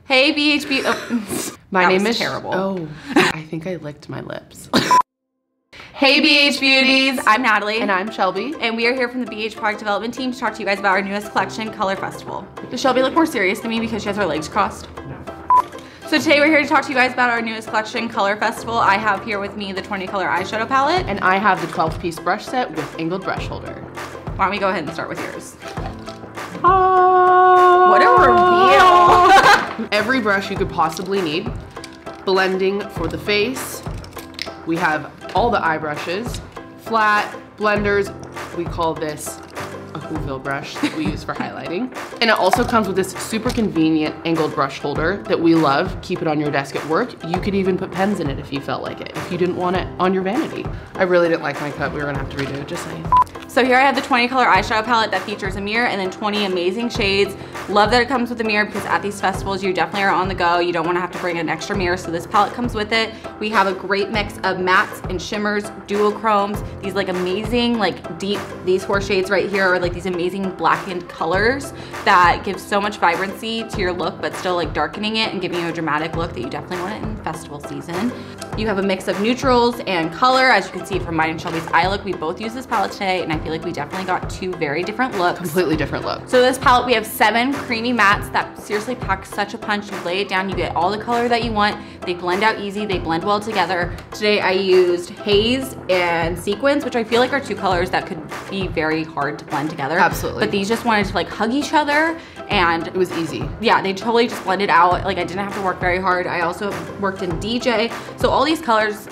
Hey BHB. Oh, My name is terrible. Oh, I think I licked my lips. Hey BH Beauties, I'm Natalie. And I'm Shelby. And we are here from the BH product development team to talk to you guys about our newest collection, Color Festival. Does Shelby look more serious than me because she has her legs crossed? No. So today we're here to talk to you guys about our newest collection, Color Festival. I have here with me the 20 color eyeshadow palette. And I have the 12-piece brush set with angled brush holder. Why don't we go ahead and start with yours? Oh, what a reveal! Every brush you could possibly need. Blending for the face. We have all the eye brushes, flat, blenders. We call this a Whoville brush that we use for highlighting. And it also comes with this super convenient angled brush holder that we love. Keep it on your desk at work. You could even put pens in it if you felt like it, if you didn't want it on your vanity. I really didn't like my cut. We were gonna have to redo it, just saying. So here I have the 20 color eyeshadow palette that features a mirror and then 20 amazing shades. Love that it comes with a mirror because at these festivals you definitely are on the go. You don't want to have to bring an extra mirror, so this palette comes with it. We have a great mix of mattes and shimmers, duochromes, these like amazing like deep, these 4 shades right here are like these amazing blackened colors that give so much vibrancy to your look but still like darkening it and giving you a dramatic look that you definitely want it in festival season. You have a mix of neutrals and color. As you can see from mine and Shelby's eye look, we both use this palette today and I feel like we definitely got 2 very different looks. Completely different looks. So this palette, we have 7 creamy mattes that seriously pack such a punch. You lay it down, you get all the color that you want. They blend out easy, they blend well together. Today I used Haze and Sequins, which I feel like are 2 colors that could be very hard to blend together. Absolutely. But these just wanted to like hug each other and it was easy. Yeah, they totally just blended out. Like I didn't have to work very hard. I also worked in DJ. So all these colors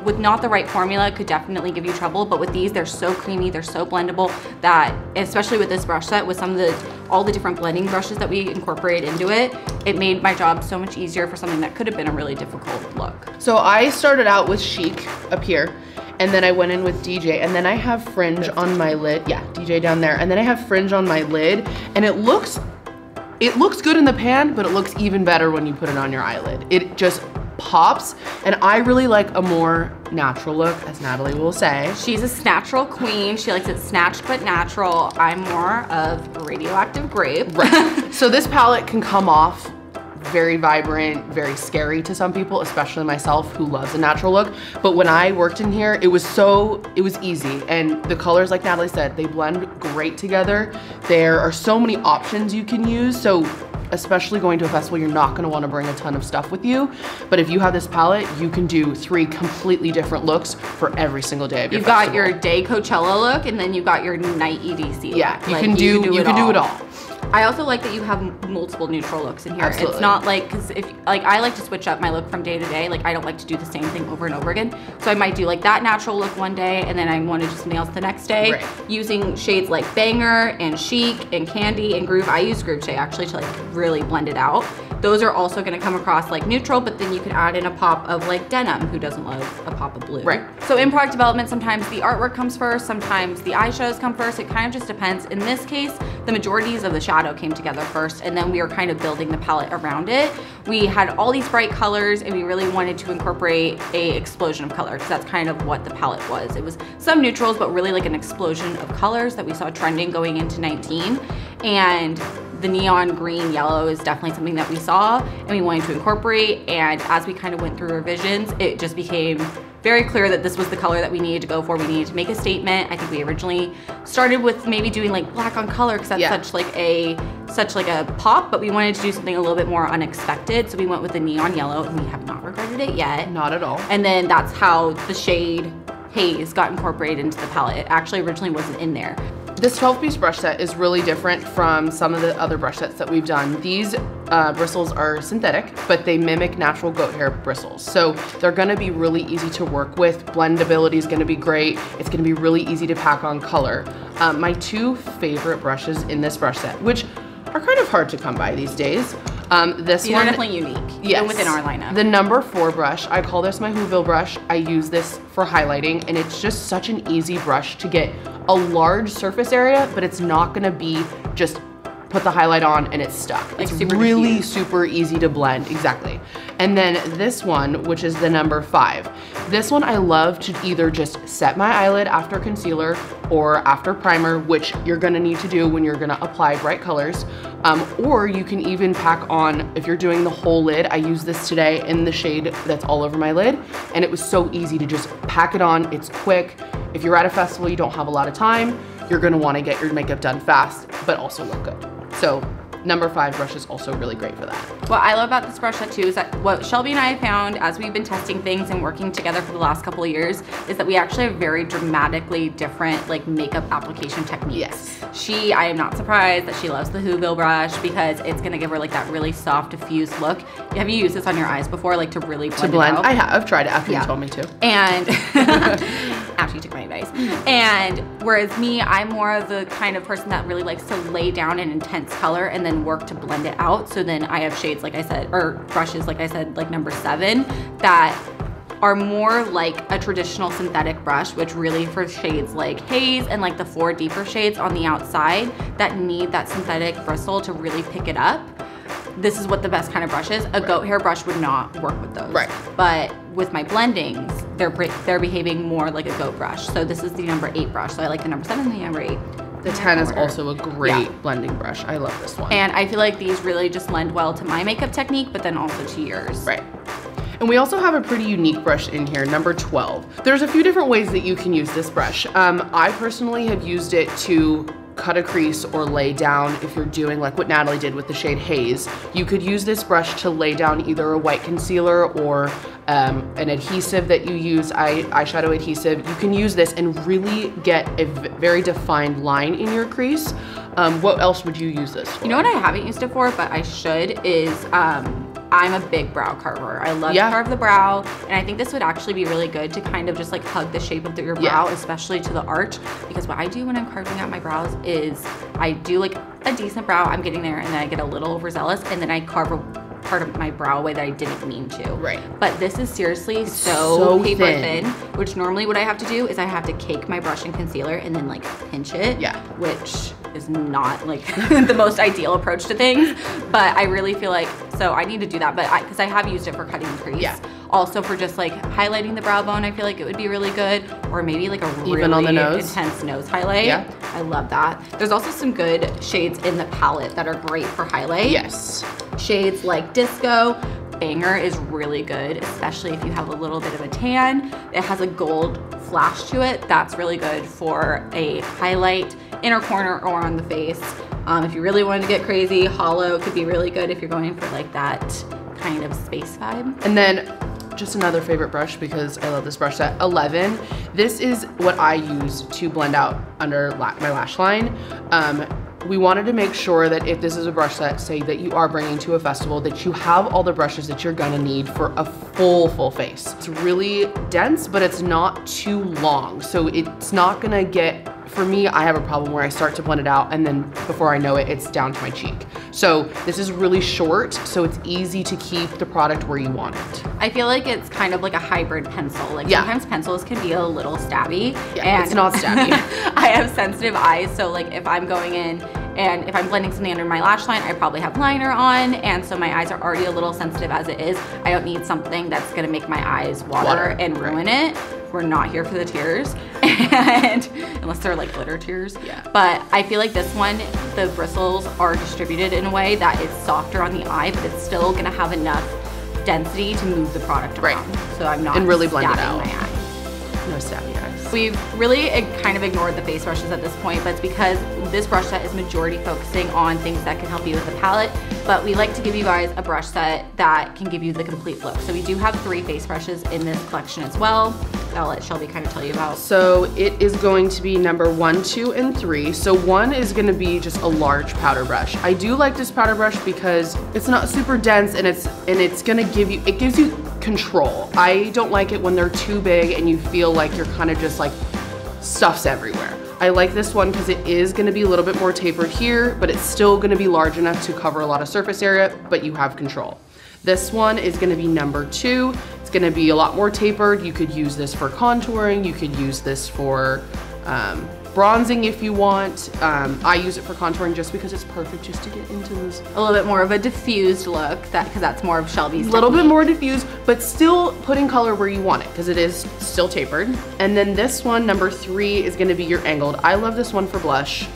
with not the right formula could definitely give you trouble, but with these, they're so creamy, they're so blendable that, especially with this brush set, with some of all the different blending brushes that we incorporated into it, it made my job so much easier for something that could have been a really difficult look. So I started out with Chic up here, and then I went in with DJ, and then I have fringe on my lid. Yeah, DJ down there. And then I have fringe on my lid, and it looks good in the pan, but it looks even better when you put it on your eyelid. It just pops, and I really like a more natural look, as Natalie will say. She's a snatchral queen. She likes it snatched but natural. I'm more of a radioactive grape. Right. So this palette can come off very vibrant, very scary to some people, especially myself who loves a natural look. But when I worked in here, it was easy. And the colors, like Natalie said, they blend great together. There are so many options you can use. So especially going to a festival, you're not gonna wanna bring a ton of stuff with you. But if you have this palette, you can do 3 completely different looks for every single day of your festival. You've got your day Coachella look, and then you've got your night EDC look. Yeah, you can do it all. I also like that you have multiple neutral looks in here. Absolutely. It's not like, cause if, like I like to switch up my look from day to day. Like I don't like to do the same thing over and over again. So I might do like that natural look one day and then I want to do something else the next day. Right. Using shades like Banger and Chic and Candy and Groove. I use Groove today actually to like really blend it out. Those are also gonna come across like neutral, but then you can add in a pop of like denim. Who doesn't love a pop of blue? Right. So in product development, sometimes the artwork comes first, sometimes the eyeshadows come first. It kind of just depends. In this case, the majorities of the shadow came together first, and then we were kind of building the palette around it. We had all these bright colors, and we really wanted to incorporate a explosion of color, because that's kind of what the palette was. It was some neutrals, but really like an explosion of colors that we saw trending going into 19. And the neon green yellow is definitely something that we saw and we wanted to incorporate. And as we kind of went through revisions, it just became very clear that this was the color that we needed to go for. We needed to make a statement. I think we originally started with maybe doing like black on color because that's such like a pop, but we wanted to do something a little bit more unexpected. So we went with the neon yellow, and we have not regretted it yet. Not at all. And then that's how the shade Haze got incorporated into the palette. It actually originally wasn't in there. This 12-piece brush set is really different from some of the other brush sets that we've done. These bristles are synthetic, but they mimic natural goat hair bristles. So they're gonna be really easy to work with. Blendability is gonna be great. It's gonna be really easy to pack on color. My 2 favorite brushes in this brush set, which are kind of hard to come by these days. These are definitely unique, even within our lineup. The number 4 brush, I call this my Whoville brush. I use this for highlighting, and it's just such an easy brush to get a large surface area, but it's not gonna be just put the highlight on and it's stuck. Like it's super really diffused. super easy to blend, exactly. And then this one, which is the number 5. This one I love to either just set my eyelid after concealer or after primer, which you're gonna need to do when you're gonna apply bright colors. Or you can even pack on, if you're doing the whole lid. I used this today in the shade that's all over my lid, and it was so easy to just pack it on. It's quick. If you're at a festival, you don't have a lot of time, you're gonna wanna get your makeup done fast, but also look good. So number 5 brush is also really great for that. What I love about this brush set too is that what Shelby and I found as we've been testing things and working together for the last couple of years is that we actually have very dramatically different like makeup application techniques. Yes. I am not surprised that she loves the Whoville brush because it's gonna give her like that really soft diffused look. Have you used this on your eyes before, like to really blend it out? I have tried it after you told me to. And after you took my advice. And whereas me, I'm more of the kind of person that really likes to lay down an intense color and then work to blend it out. So then I have shades, like I said, or brushes, like I said, like number 7, that are more like a traditional synthetic brush, which really for shades like haze and like the 4 deeper shades on the outside that need that synthetic bristle to really pick it up. This is what the best kind of brush is. A goat hair brush would not work with those. Right. But with my blendings, they're behaving more like a goat brush. So this is the number 8 brush. So I like the number 7 and the number 8. The 10 is also a great blending brush. I love this one. And I feel like these really just lend well to my makeup technique, but then also to yours. Right. And we also have a pretty unique brush in here, number 12. There's a few different ways that you can use this brush. I personally have used it to cut a crease or lay down. If you're doing like what Natalie did with the shade Haze, you could use this brush to lay down either a white concealer or an adhesive that you use, eyeshadow adhesive. You can use this and really get a very defined line in your crease. What else would you use this for? You know what I haven't used it for, but I should, is I'm a big brow carver. I love to carve the brow, and I think this would actually be really good to kind of just like hug the shape of your brow, especially to the arch, because what I do when I'm carving out my brows is I do like a decent brow, I'm getting there, and then I get a little overzealous, and then I carve a part of my brow away that I didn't mean to. Right. But this is seriously so paper thin, which normally what I have to do is I have to cake my brush in concealer and then like pinch it, which is not like the most ideal approach to things, but I really feel like, so I need to do that, but because I have used it for cutting the crease. Also for just like highlighting the brow bone, I feel like it would be really good, or maybe like a really on the nose. intense nose highlight. I love that. There's also some good shades in the palette that are great for highlight. Shades like Disco, Banger is really good, especially if you have a little bit of a tan. It has a gold flash to it. That's really good for a highlight, inner corner, or on the face. If you really wanted to get crazy, Hollow could be really good if you're going for like that kind of space vibe. And then just another favorite brush, because I love this brush set, 11. This is what I use to blend out under my lash line. We wanted to make sure that if this is a brush set, say that you are bringing to a festival, that you have all the brushes that you're gonna need for a full face. It's really dense, but it's not too long. So it's not gonna get, for me, I have a problem where I start to blend it out and then before I know it, it's down to my cheek. So this is really short, so it's easy to keep the product where you want it. I feel like it's kind of like a hybrid pencil. Like sometimes pencils can be a little stabby. And it's not stabby. I have sensitive eyes, so like if I'm going in and if I'm blending something under my lash line, I probably have liner on, and so my eyes are already a little sensitive as it is. I don't need something that's gonna make my eyes water and ruin it. We're not here for the tears, and unless they're like glitter tears. But I feel like this one, the bristles are distributed in a way that it's softer on the eye, but it's still gonna have enough density to move the product around. So I'm not really blend it out. My eye. No stabby eyes. We've really kind of ignored the face brushes at this point, but it's because this brush set is majority focusing on things that can help you with the palette, but we like to give you guys a brush set that can give you the complete look. So we do have 3 face brushes in this collection as well. I'll let Shelby kind of tell you about. So it is going to be number 1, 2, and 3. So 1 is gonna be just a large powder brush. I do like this powder brush because it's not super dense, and it's gonna give you, it gives you control. I don't like it when they're too big and you feel like you're kind of just like stuff's everywhere. I like this one because it is gonna be a little bit more tapered here, but it's still gonna be large enough to cover a lot of surface area, but you have control. This one is gonna be number 2. It's gonna be a lot more tapered. You could use this for contouring. You could use this for bronzing if you want. I use it for contouring just because it's perfect just to get into this. A little bit more of a diffused look, because that's more of Shelby's A little bit more diffused, but still putting color where you want it, because it is still tapered. And then this one, number 3, is gonna be your angled. I love this one for blush.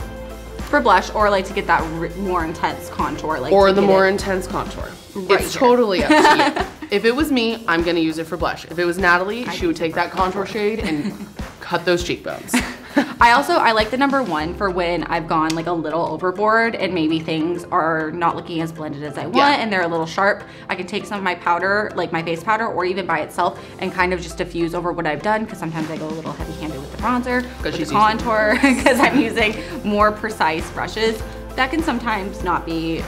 For blush, or like to get that more intense contour. Like or the more intense contour. Right it's here. totally up to you. If it was me, I'm gonna use it for blush. If it was Natalie, she would take that contour shade and cut those cheekbones. I like the number 1 for when I've gone like a little overboard and maybe things are not looking as blended as I want and they're a little sharp. I can take some of my powder, like my face powder, or even by itself, and kind of just diffuse over what I've done, because sometimes I go a little heavy-handed with the bronzer, with the contour, because I'm using more precise brushes. That can sometimes not be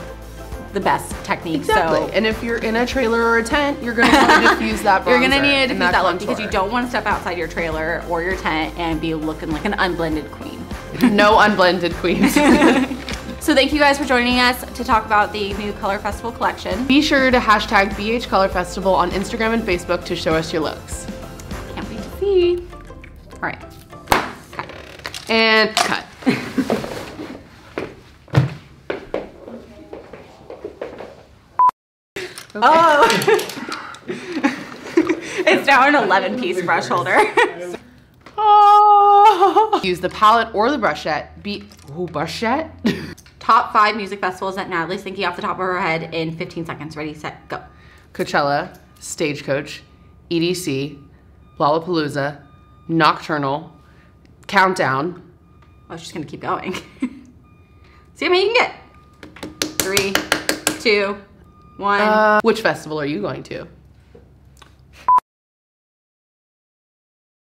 the best technique. Exactly. So, and if you're in a trailer or a tent, you're gonna want to diffuse that bronzer. You're gonna need to diffuse that look, contour. because you don't want to step outside your trailer or your tent and be looking like an unblended queen. No unblended queens. So thank you guys for joining us to talk about the new Color Festival collection. Be sure to hashtag BH Color Festival on Instagram and Facebook to show us your looks. Can't wait to see. All right, cut. And cut. Okay. Oh! It's now an 11-piece brush holder. Oh! Use the palette or the brushette. Brushette? Top 5 music festivals that Natalie's thinking off the top of her head in 15 seconds. Ready, set, go. Coachella, Stagecoach, EDC, Lollapalooza, Nocturnal, Countdown. I was just gonna keep going. See how many you can get. 3, 2, 1. Which festival are you going to?